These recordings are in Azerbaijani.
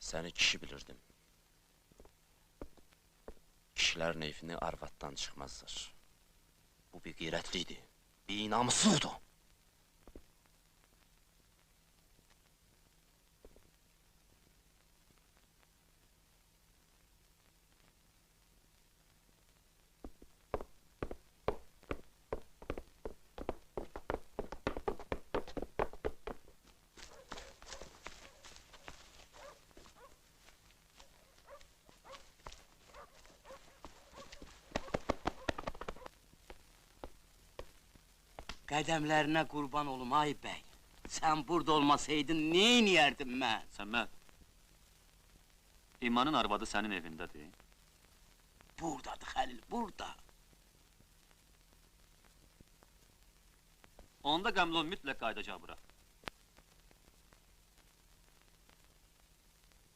Səni kişi bilirdim. Kişilərin eyfini arvaddan çıxmazdır. Bu bir qeyrətliydi, bir namusluqdu. Qədəmlərinə qurban olum, ay bəy! Sən burada olmasaydın, neyniyərdim mən? Səməd, İmanın arvadı sənin evindədir. Buradadır, Xəlil, burada! Onda qəmlun mütləq qayıdacaq bura.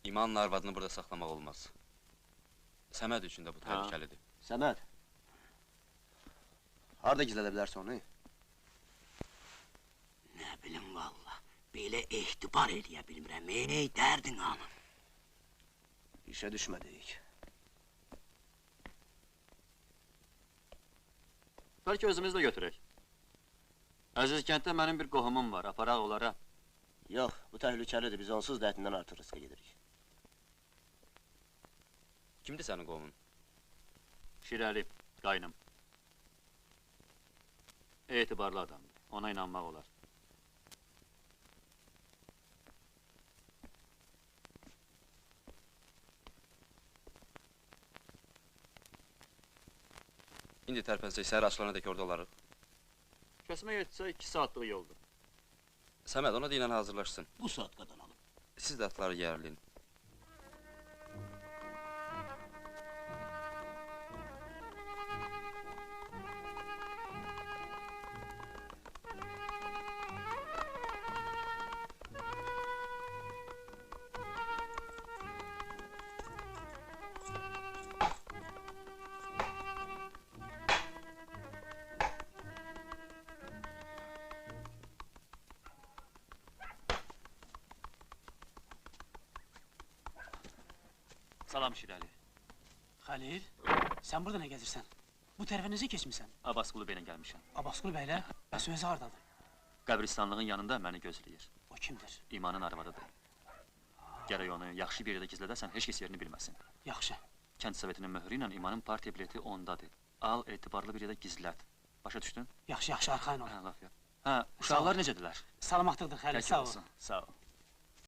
İmanın arvadını burada saxlamaq olmaz. Səməd üçün də bu təhlükəlidir. Səməd! Harada gizlədə bilərsən onu? Nə bilim, valla, belə ehtibar eləyə bilmirəm, ey dərdin hanım! İşə düşmədik. Bəlkə özümüzlə götürək. Əziz kənddə mənim bir qohumum var, aparaq onlara. Yox, bu təhlükəlidir, biz onsuz da ətindən artıq riskə gedirik. Kimdir sənin qohumun? Şirəli, qaynım. Etibarlı adamdır, ona inanmaq olar. İndi tərpənsək, səhər açılana dək orada olarıq. Kəsmək etsə 2 saatlıq yoldur. Səməd, ona deyilən hazırlaşsın. Bu saat qadanalım. Siz də atları yərləyin. Salam Şirəli. Xəlil, sən burada nə gəzirsən? Bu tərəfə necə keçmirsən? Abbasqulu bəylə gəlmişəm. Abbasqulu bəylə, bəs özü hardadır? Qəbristanlığın yanında məni gözləyir. O kimdir? İmanın arvadıdır. Gərək onu yaxşı bir yerdə gizlədəsən, heç kəs yerini bilməsin. Yaxşı. Kənd sovetinin möhrü ilə İmanın partiya bileti ondadır. Al, etibarlı bir yerdə gizlət. Başa düşdün? Yaxşı, yaxşı, arxayın ol. Hə, laf yox. Hə, uşaqlar necədirlər? Salamatlıqdır Xəlil, Tək sağ ol. olsun, sağ ol.